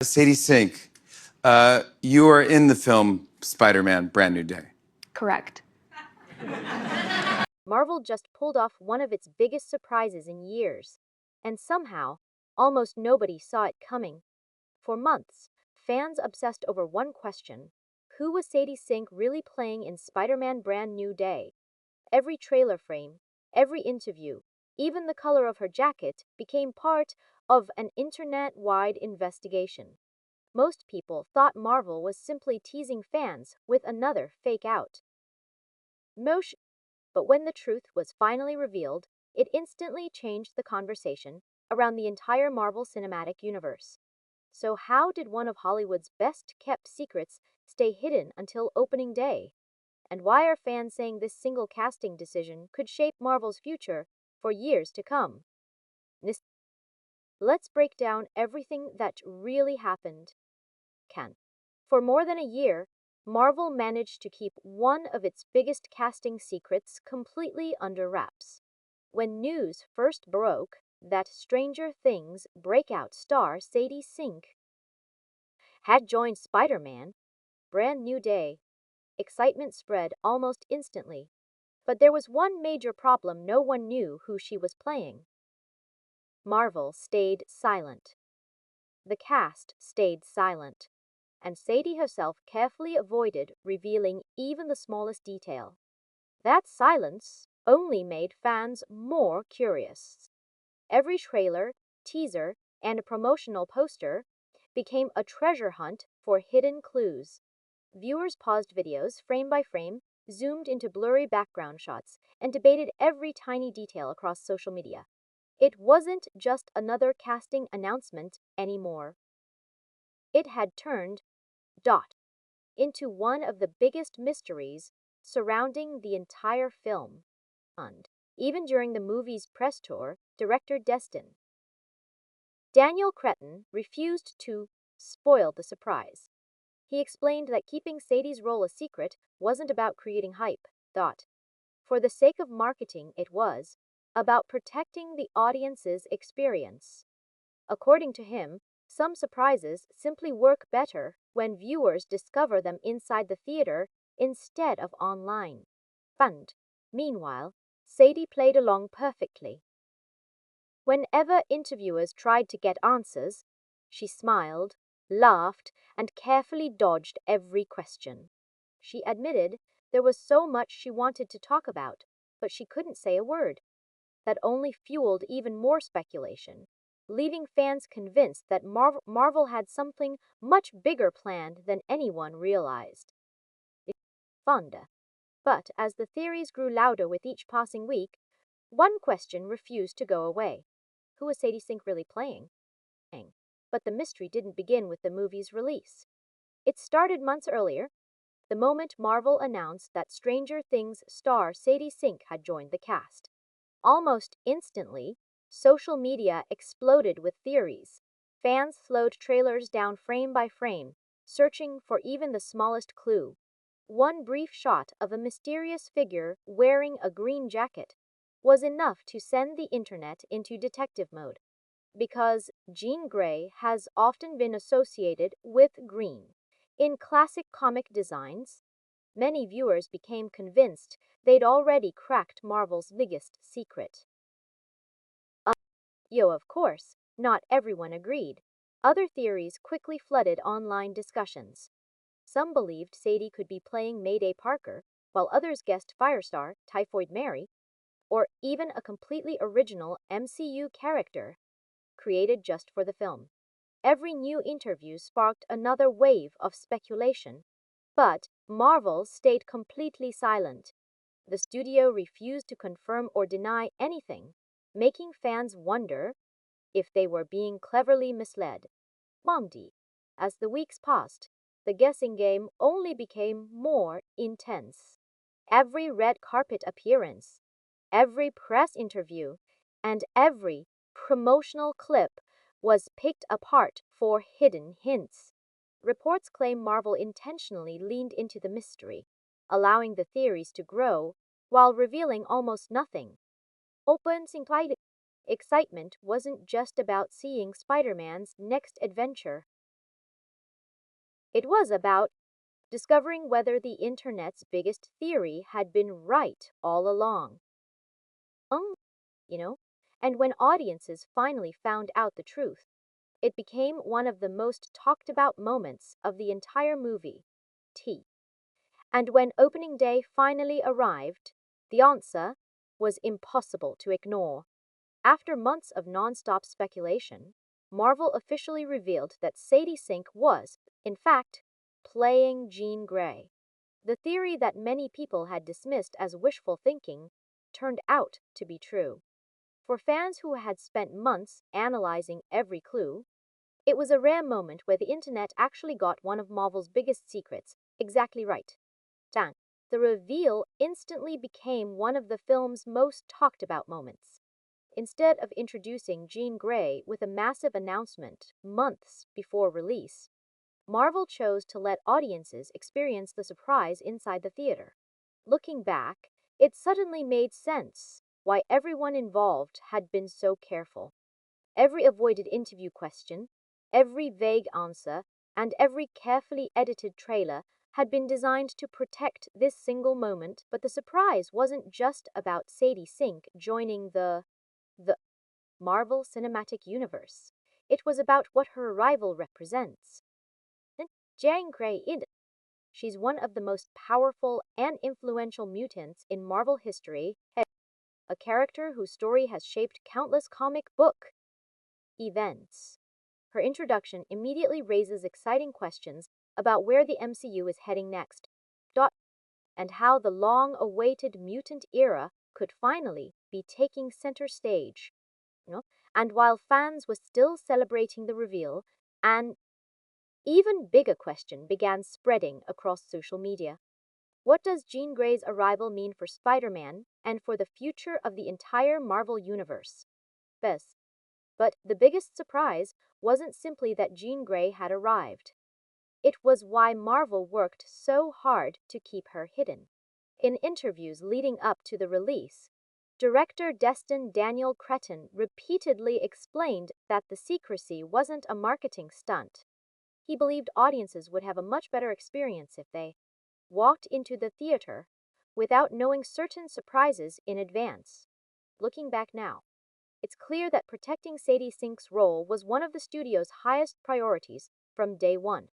Sadie Sink, you are in the film Spider-Man: Brand New Day. Correct. Marvel just pulled off one of its biggest surprises in years, and somehow, almost nobody saw it coming. For months, fans obsessed over one question: who was Sadie Sink really playing in Spider-Man: Brand New Day? Every trailer frame, every interview, even the color of her jacket became part of an internet-wide investigation. Most people thought Marvel was simply teasing fans with another fake out. Motion. But when the truth was finally revealed, it instantly changed the conversation around the entire Marvel Cinematic Universe. So, how did one of Hollywood's best kept secrets stay hidden until opening day? And why are fans saying this single casting decision could shape Marvel's future for years to come? Let's break down everything that really happened. For more than a year, Marvel managed to keep one of its biggest casting secrets completely under wraps. When news first broke that Stranger Things breakout star Sadie Sink had joined Spider-Man: Brand New Day, excitement spread almost instantly. But there was one major problem: no one knew who she was playing. Marvel stayed silent. The cast stayed silent, and Sadie herself carefully avoided revealing even the smallest detail. That silence only made fans more curious. Every trailer, teaser, and promotional poster became a treasure hunt for hidden clues. Viewers paused videos frame by frame, zoomed into blurry background shots, and debated every tiny detail across social media. It wasn't just another casting announcement anymore. It had turned into one of the biggest mysteries surrounding the entire film. And even during the movie's press tour, director Daniel Cretton refused to spoil the surprise. He explained that keeping Sadie's role a secret wasn't about creating hype. For the sake of marketing, it was about protecting the audience's experience. According to him, some surprises simply work better when viewers discover them inside the theater instead of online. Meanwhile, Sadie played along perfectly. Whenever interviewers tried to get answers, she smiled, laughed, and carefully dodged every question. She admitted there was so much she wanted to talk about, but she couldn't say a word. That only fueled even more speculation, leaving fans convinced that Marvel had something much bigger planned than anyone realized. But as the theories grew louder with each passing week, one question refused to go away: who was Sadie Sink really playing? But the mystery didn't begin with the movie's release. It started months earlier, the moment Marvel announced that Stranger Things star Sadie Sink had joined the cast. Almost instantly, social media exploded with theories. Fans slowed trailers down frame by frame, searching for even the smallest clue. One brief shot of a mysterious figure wearing a green jacket was enough to send the internet into detective mode. Because Jean Grey has often been associated with green in classic comic designs, many viewers became convinced they'd already cracked Marvel's biggest secret. Of course, not everyone agreed. Other theories quickly flooded online discussions. Some believed Sadie could be playing Mayday Parker, while others guessed Firestar, Typhoid Mary, or even a completely original MCU character created just for the film. Every new interview sparked another wave of speculation, but Marvel stayed completely silent. The studio refused to confirm or deny anything, making fans wonder if they were being cleverly misled. As the weeks passed, the guessing game only became more intense. Every red carpet appearance, every press interview, and every promotional clip was picked apart for hidden hints. Reports claim Marvel intentionally leaned into the mystery, allowing the theories to grow while revealing almost nothing. Excitement wasn't just about seeing Spider-Man's next adventure. It was about discovering whether the internet's biggest theory had been right all along. Um, you know? And when audiences finally found out the truth, it became one of the most talked about moments of the entire movie. T. And when opening day finally arrived, the answer was impossible to ignore. After months of non-stop speculation, Marvel officially revealed that Sadie Sink was, in fact, playing Jean Grey. The theory that many people had dismissed as wishful thinking turned out to be true. For fans who had spent months analyzing every clue, it was a rare moment where the internet actually got one of Marvel's biggest secrets exactly right. Dan. The reveal instantly became one of the film's most talked about moments. Instead of introducing Jean Grey with a massive announcement months before release, Marvel chose to let audiences experience the surprise inside the theater. Looking back, it suddenly made sense why everyone involved had been so careful. Every avoided interview question, every vague answer, and every carefully edited trailer had been designed to protect this single moment, but the surprise wasn't just about Sadie Sink joining the Marvel Cinematic Universe. It was about what her arrival represents. Jean Grey is. She's one of the most powerful and influential mutants in Marvel history, a character whose story has shaped countless comic book events. Her introduction immediately raises exciting questions about where the MCU is heading next, and how the long-awaited mutant era could finally be taking center stage. And while fans were still celebrating the reveal, an even bigger question began spreading across social media. What does Jean Grey's arrival mean for Spider-Man and for the future of the entire Marvel Universe? Bess. But the biggest surprise wasn't simply that Jean Grey had arrived. It was why Marvel worked so hard to keep her hidden. In interviews leading up to the release, director Destin Daniel Cretton repeatedly explained that the secrecy wasn't a marketing stunt. He believed audiences would have a much better experience if they walked into the theater without knowing certain surprises in advance. Looking back now, it's clear that protecting Sadie Sink's role was one of the studio's highest priorities from day one.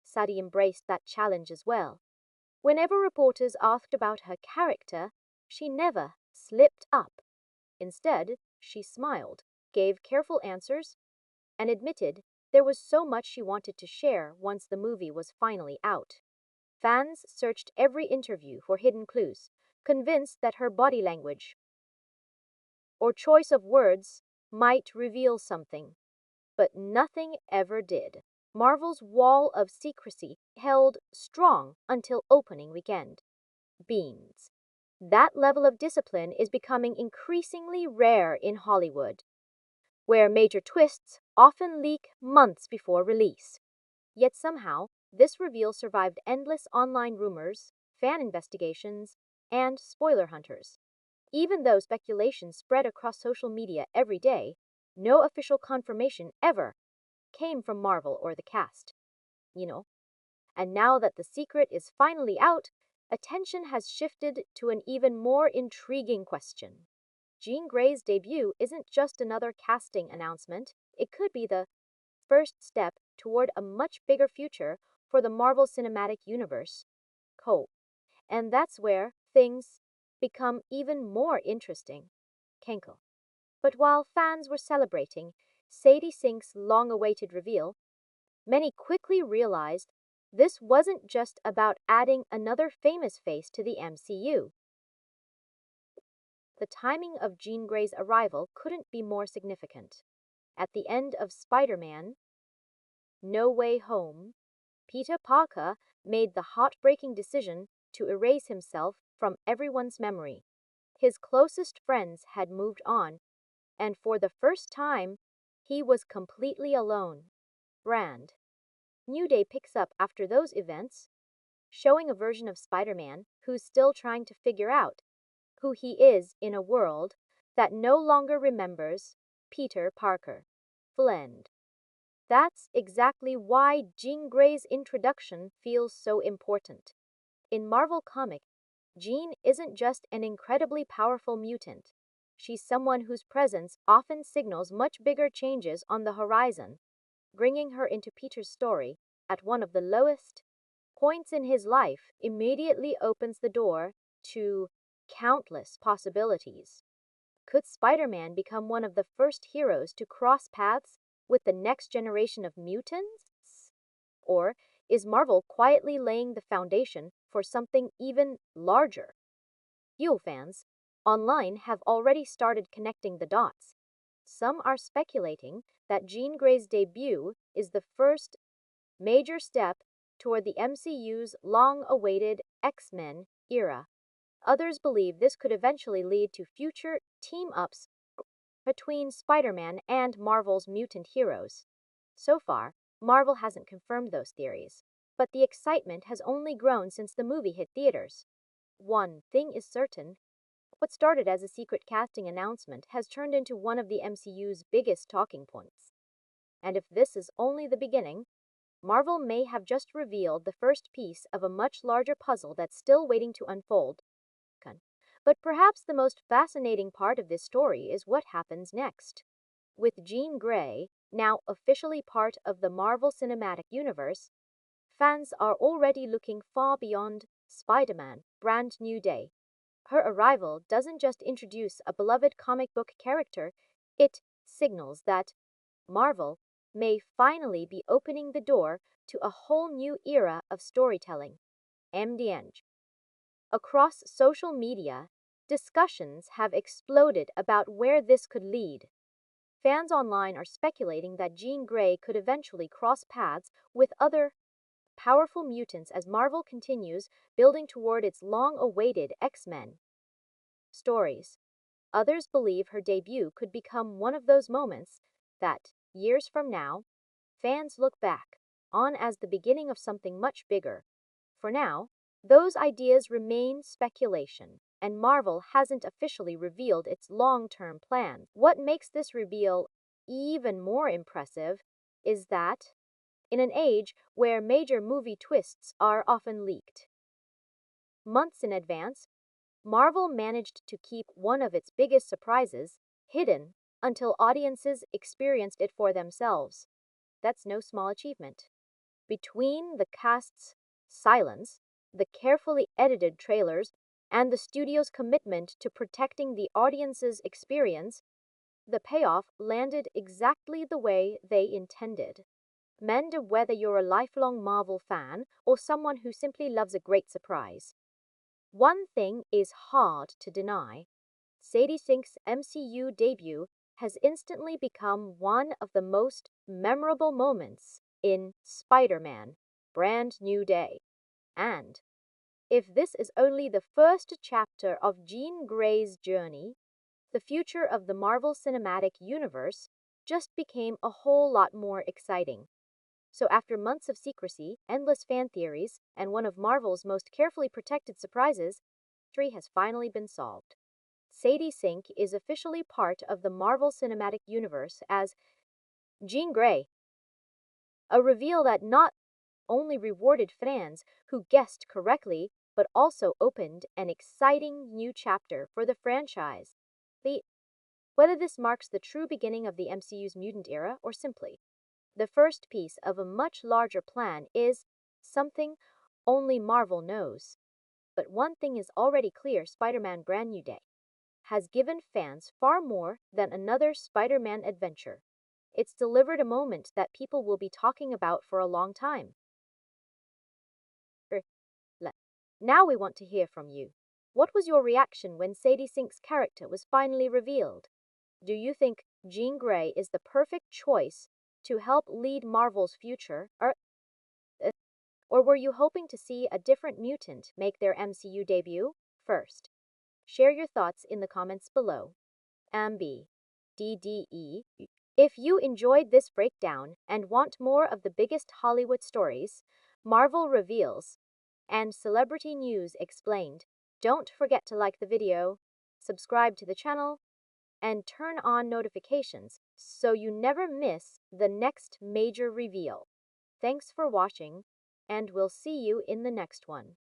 Sadie embraced that challenge as well. Whenever reporters asked about her character, she never slipped up. Instead, she smiled, gave careful answers, and admitted there was so much she wanted to share once the movie was finally out. Fans searched every interview for hidden clues, convinced that her body language or choice of words might reveal something. But nothing ever did. Marvel's wall of secrecy held strong until opening weekend. Beans. That level of discipline is becoming increasingly rare in Hollywood, where major twists often leak months before release. Yet somehow, this reveal survived endless online rumors, fan investigations, and spoiler hunters. Even though speculation spread across social media every day, no official confirmation ever came from Marvel or the cast. And now that the secret is finally out, attention has shifted to an even more intriguing question. Jean Grey's debut isn't just another casting announcement, it could be the first step toward a much bigger future for the Marvel Cinematic Universe. And that's where things become even more interesting. Kenko. But while fans were celebrating Sadie Sink's long-awaited reveal, many quickly realized this wasn't just about adding another famous face to the MCU. The timing of Jean Grey's arrival couldn't be more significant. At the end of Spider-Man No Way Home, Peter Parker made the heartbreaking decision to erase himself from everyone's memory. His closest friends had moved on, and for the first time, he was completely alone. Brand. New Day picks up after those events, showing a version of Spider-Man who's still trying to figure out who he is in a world that no longer remembers Peter Parker. Blend. That's exactly why Jean Grey's introduction feels so important. In Marvel Comics, Jean isn't just an incredibly powerful mutant. She's someone whose presence often signals much bigger changes on the horizon. Bringing her into Peter's story at one of the lowest points in his life immediately opens the door to countless possibilities. Could Spider-Man become one of the first heroes to cross paths with the next generation of mutants? Or is Marvel quietly laying the foundation for something even larger? Fuel fans online have already started connecting the dots. Some are speculating that Jean Grey's debut is the first major step toward the MCU's long-awaited X-Men era. Others believe this could eventually lead to future team-ups between Spider-Man and Marvel's mutant heroes. So far, Marvel hasn't confirmed those theories, but the excitement has only grown since the movie hit theaters. One thing is certain: what started as a secret casting announcement has turned into one of the MCU's biggest talking points. And if this is only the beginning, Marvel may have just revealed the first piece of a much larger puzzle that's still waiting to unfold. But perhaps the most fascinating part of this story is what happens next. With Jean Grey now officially part of the Marvel Cinematic Universe, fans are already looking far beyond Spider-Man, Brand New Day. Her arrival doesn't just introduce a beloved comic book character, it signals that Marvel may finally be opening the door to a whole new era of storytelling. MDNG. Across social media, discussions have exploded about where this could lead. Fans online are speculating that Jean Grey could eventually cross paths with other powerful mutants as Marvel continues building toward its long-awaited X-Men stories. Others believe her debut could become one of those moments that, years from now, fans look back on as the beginning of something much bigger. For now, those ideas remain speculation, and Marvel hasn't officially revealed its long-term plan. What makes this reveal even more impressive is that, in an age where major movie twists are often leaked months in advance, Marvel managed to keep one of its biggest surprises hidden until audiences experienced it for themselves. That's no small achievement. Between the cast's silence, the carefully edited trailers, and the studio's commitment to protecting the audience's experience, the payoff landed exactly the way they intended. Meant whether you're a lifelong Marvel fan or someone who simply loves a great surprise. One thing is hard to deny: Sadie Sink's MCU debut has instantly become one of the most memorable moments in Spider-Man, Brand New Day. And if this is only the first chapter of Jean Grey's journey, the future of the Marvel Cinematic Universe just became a whole lot more exciting. So after months of secrecy, endless fan theories, and one of Marvel's most carefully protected surprises, mystery has finally been solved. Sadie Sink is officially part of the Marvel Cinematic Universe as Jean Grey, a reveal that not only rewarded fans who guessed correctly, but also opened an exciting new chapter for the franchise. Whether this marks the true beginning of the MCU's mutant era or simply the first piece of a much larger plan is something only Marvel knows. But one thing is already clear: Spider-Man Brand New Day has given fans far more than another Spider-Man adventure. It's delivered a moment that people will be talking about for a long time. Now we want to hear from you. What was your reaction when Sadie Sink's character was finally revealed? Do you think Jean Grey is the perfect choice to help lead Marvel's future, or were you hoping to see a different mutant make their MCU debut? First, share your thoughts in the comments below. DDE. If you enjoyed this breakdown and want more of the biggest Hollywood stories, Marvel reveals, and celebrity news explained, don't forget to like the video, subscribe to the channel, and turn on notifications so you never miss the next major reveal. Thanks for watching, and we'll see you in the next one.